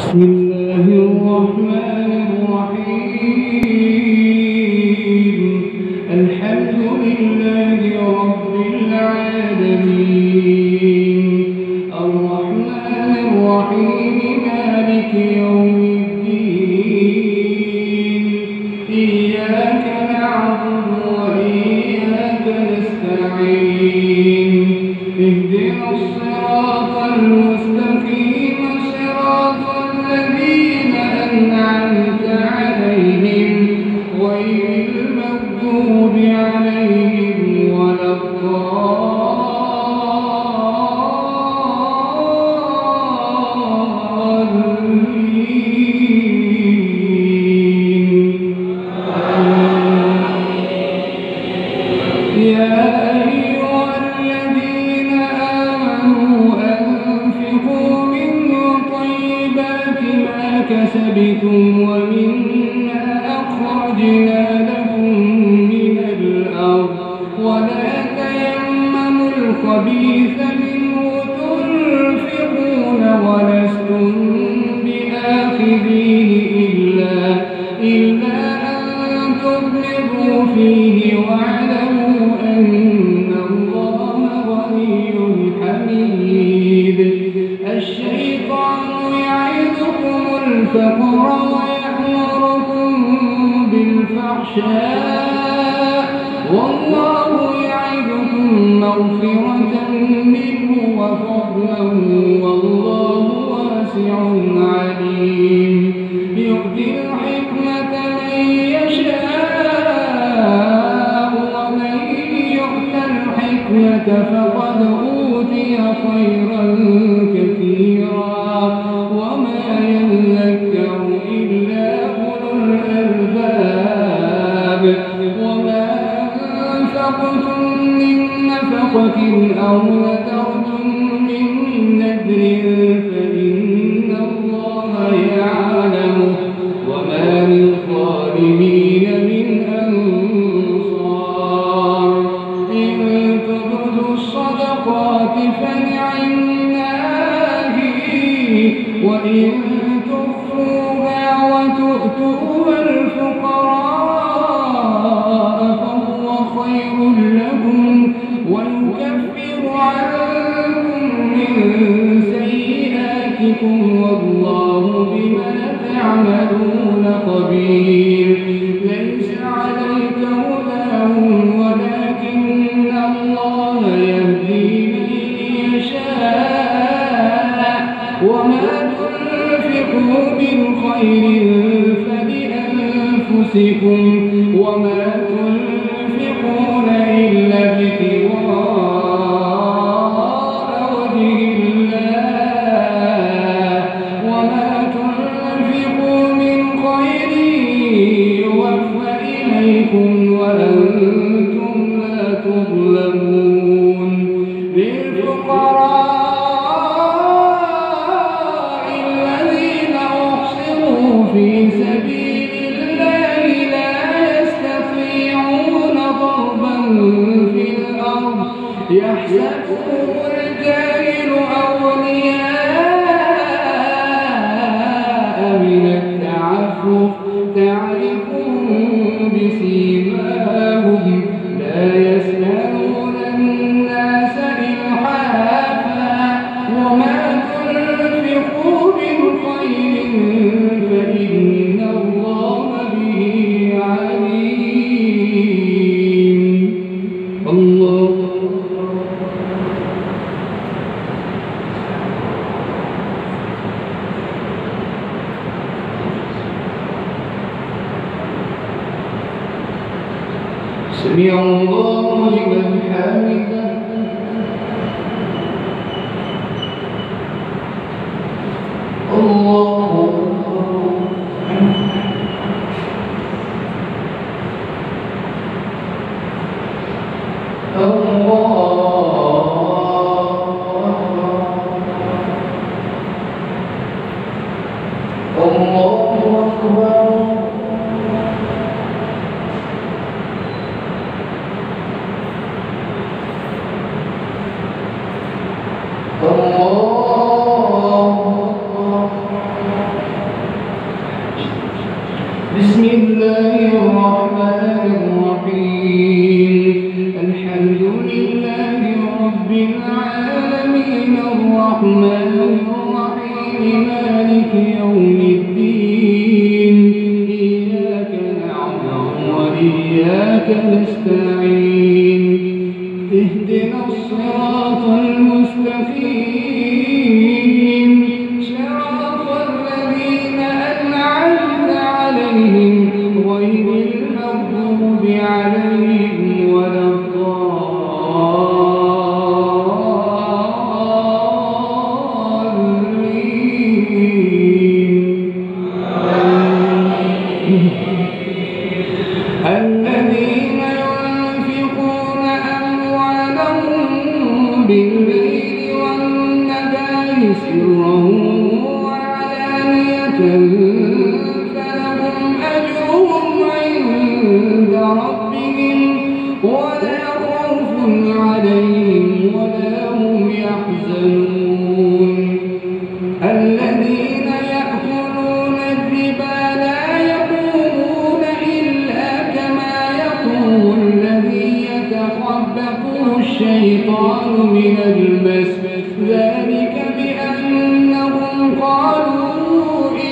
بسم الله الرحمن الرحيم. الحمد لله رب العالمين، الرحمن الرحيم، مالك يوم الدين. إياك نعبد وإياك نستعين. اهدنا الصراط المستقيم، صراط الذين أنعمت عليهم غير المغضوب عليهم ولا الضالين. يا أيها الذين آمنوا أنفقوا من طيبات ما كسبتم ومما أخرجنا لكم من الأرض، ولا تيمموا الخبيث منه تنفقون ولستم بآخذيه إلا أن تغمضوا فيه، واعلموا أن الله غني حميد. الشيطان يعدكم الفقر ويأمركم بالفحشاء، والله يعدكم مغفرة منه وفضلا، والله واسع عليم. يؤتي الحكمة من يشاء، ومن يؤت الحكمة فقد أوتي خيرا كثيرا، وما يذكر إلا أولو الألباب. وما أنفقتم من نفقة أو نذرتم من نذر فإن الله يعلمه، وما للظالمين من أنصار. إن تبدوا الصدقات فنعمها هي، وإن تخفوها وتؤتوها الفقراء فهو خير لكم، ويكفر عنكم من سيئاتكم، والله بما تعملون خبير. ليس عليك هداهم ولكن الله يهدي من يشاء، وما تنفقوا من خير فلأنفسكم، وما تنفقون إلا ابتغاء وجه الله، وما تنفقوا من خير يوفى إليكم وأنتم لا تظلمون. للفقراء الذين أحصروا في سبيل الله لا يستطيعون ضربا في الأرض، يحسبهم الجاهل أغنياء من التعفف، تعرفهم بسيماهم لا يسألون الناس إلحافا، وما تنفقوا من خير فإن الله به عليم. الله سمع الله لمن حمده. الله الله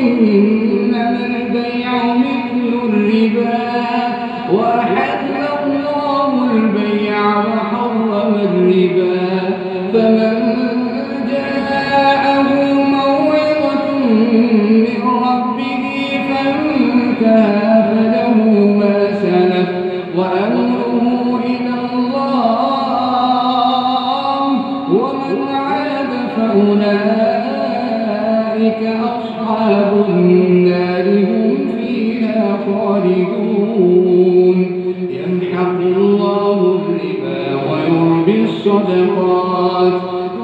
إنما البيع مثل الربا وأحل الله البيع وحرم الربا فمن جاءه موعظة من ربه فانتهى فله ما سلف وأمره إلى الله ومن عاد فأولئك أصحاب النار هم فيها خالدون يمحق الله الربا ويربي الصدقات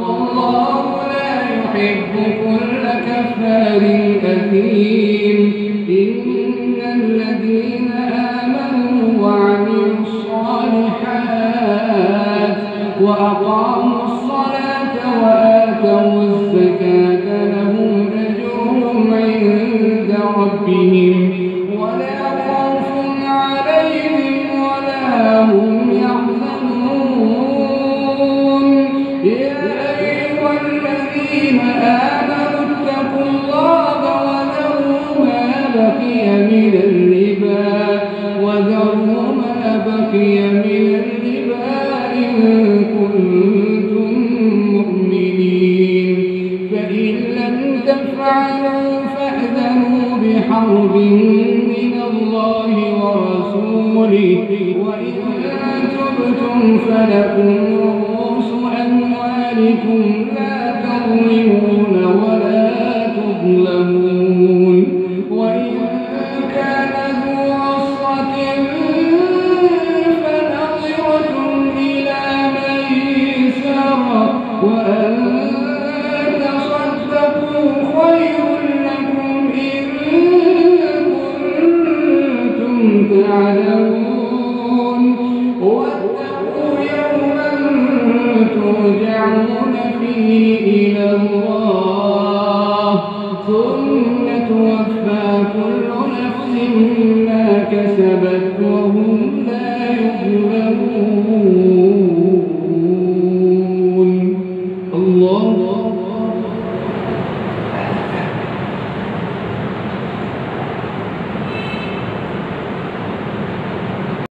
والله لا يحب كل كفار أثيم إن الذين آمنوا وعملوا الصالحات وأقاموا الصلاة وآتوا الزكاة لهم أجرهم عند ربهم ولا خوف عليهم ولا هم يحزنون يا أيها الذين آمنوا اتقوا الله وذروا ما بقي من الربا إن كنتم مؤمنين فإن لم تفعلوا فأذنوا بحرب من الله ورسوله وإن تبتم فلكم رؤوس أموالكم لا تظلمون ولا تظلمون وإن كان ذو عسرة فنظرة إلى ميسر وأن تصدقوا خير لكم إن كنتم تعلمون واتقوا يوما ترجعون فيه إلى الله ثم توفى كل نفس ما كسبت وهم